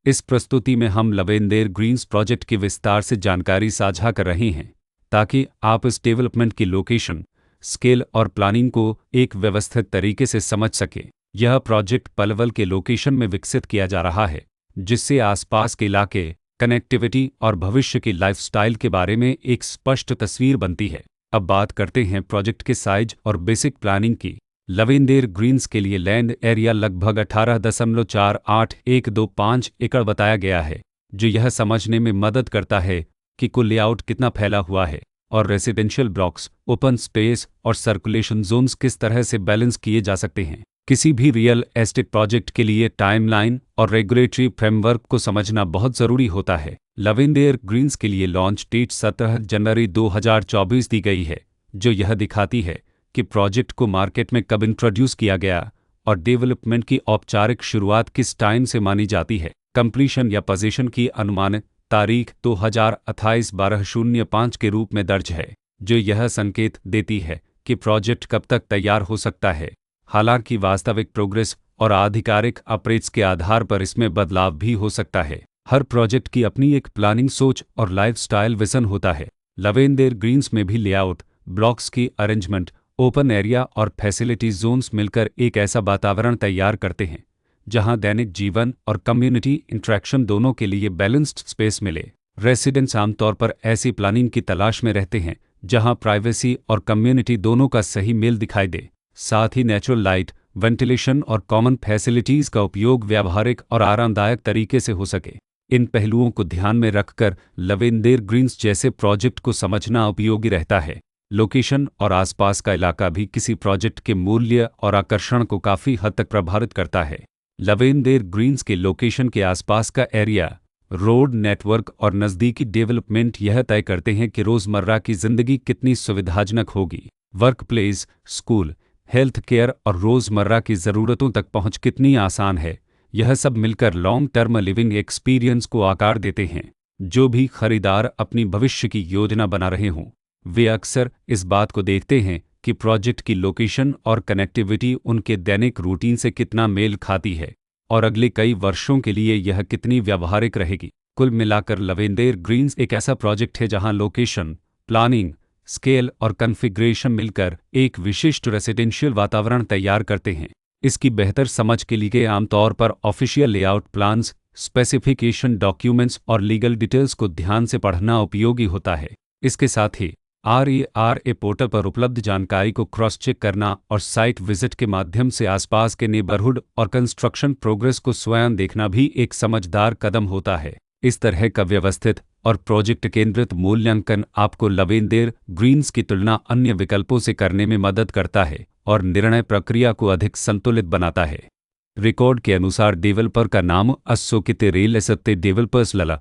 इस प्रस्तुति में हम लवेंदेर ग्रीन्स प्रोजेक्ट की विस्तार से जानकारी साझा कर रहे हैं ताकि आप इस डेवलपमेंट की लोकेशन, स्केल और प्लानिंग को एक व्यवस्थित तरीके से समझ सकें। यह प्रोजेक्ट पलवल के लोकेशन में विकसित किया जा रहा है, जिससे आसपास के इलाके, कनेक्टिविटी और भविष्य की लाइफस्टाइल के बारे में एक स्पष्ट तस्वीर बनती है। अब बात करते हैं प्रोजेक्ट के साइज और बेसिक प्लानिंग की। लवेंदेर ग्रीन्स के लिए लैंड एरिया लगभग 18.48125 एकड़ बताया गया है, जो यह समझने में मदद करता है कि कुल लेआउट कितना फैला हुआ है और रेसिडेंशियल ब्लॉक्स, ओपन स्पेस और सर्कुलेशन जोन्स किस तरह से बैलेंस किए जा सकते हैं। किसी भी रियल एस्टेट प्रोजेक्ट के लिए टाइमलाइन और रेगुलेटरी फ्रेमवर्क को समझना बहुत ज़रूरी होता है। लवेंदेर ग्रीन्स के लिए लॉन्च डेट 17 जनवरी 2024 दी गई है, जो यह दिखाती है कि प्रोजेक्ट को मार्केट में कब इंट्रोड्यूस किया गया और डेवलपमेंट की औपचारिक शुरुआत किस टाइम से मानी जाती है। कंप्लीशन या पोजीशन की अनुमानित तारीख 2028-12/05 के रूप में दर्ज है, जो यह संकेत देती है कि प्रोजेक्ट कब तक तैयार हो सकता है। हालांकि वास्तविक प्रोग्रेस और आधिकारिक अपडेट्स के आधार पर इसमें बदलाव भी हो सकता है। हर प्रोजेक्ट की अपनी एक प्लानिंग सोच और लाइफस्टाइल विजन होता है। लवेंदेर ग्रीन्स में भी लेआउट, ब्लॉक्स की अरेंजमेंट, ओपन एरिया और फैसिलिटी जोन्स मिलकर एक ऐसा वातावरण तैयार करते हैं जहां दैनिक जीवन और कम्युनिटी इंटरेक्शन दोनों के लिए बैलेंस्ड स्पेस मिले। रेसिडेंट्स आमतौर पर ऐसी प्लानिंग की तलाश में रहते हैं जहां प्राइवेसी और कम्युनिटी दोनों का सही मेल दिखाई दे। साथ ही नेचुरल लाइट, वेंटिलेशन और कॉमन फैसिलिटीज़ का उपयोग व्यावहारिक और आरामदायक तरीके से हो सके। इन पहलुओं को ध्यान में रखकर लवेंदेर ग्रीन्स जैसे प्रोजेक्ट को समझना उपयोगी रहता है। लोकेशन और आसपास का इलाका भी किसी प्रोजेक्ट के मूल्य और आकर्षण को काफ़ी हद तक प्रभावित करता है। लवेंदेर ग्रीन्स के लोकेशन के आसपास का एरिया, रोड नेटवर्क और नज़दीकी डेवलपमेंट यह तय करते हैं कि रोज़मर्रा की ज़िंदगी कितनी सुविधाजनक होगी। Work place, school, health care और रोज़मर्रा की ज़रूरतों तक पहुंच कितनी आसान है। यह सब मिलकर लॉन्ग टर्म लिविंग एक्सपीरियंस को आकार देते हैं। जो भी खरीदार अपनी भविष्य की योजना बना रहे हों, वे अक्सर इस बात को देखते हैं कि प्रोजेक्ट की लोकेशन और कनेक्टिविटी उनके दैनिक रूटीन से कितना मेल खाती है और अगले कई वर्षों के लिए यह कितनी व्यावहारिक रहेगी। कुल मिलाकर लवेंदेर ग्रीन्स एक ऐसा प्रोजेक्ट है जहां लोकेशन, प्लानिंग, स्केल और कॉन्फ़िगरेशन मिलकर एक विशिष्ट रेसिडेंशियल वातावरण तैयार करते हैं। इसकी बेहतर समझ के लिए आमतौर पर official layout plans, specification documents और लीगल डिटेल्स को ध्यान से पढ़ना उपयोगी होता है। इसके साथ ही RERA पोर्टल पर उपलब्ध जानकारी को क्रॉस चेक करना और साइट विजिट के माध्यम से आसपास के नेबरहुड और कंस्ट्रक्शन प्रोग्रेस को स्वयं देखना भी एक समझदार कदम होता है। इस तरह का व्यवस्थित और प्रोजेक्ट केंद्रित मूल्यांकन आपको लवेंदेर ग्रीन्स की तुलना अन्य विकल्पों से करने में मदद करता है और निर्णय प्रक्रिया को अधिक संतुलित बनाता है। रिकॉर्ड के अनुसार डेवलपर का नाम अशोकित रियल एस्टेट डेवलपर्स लला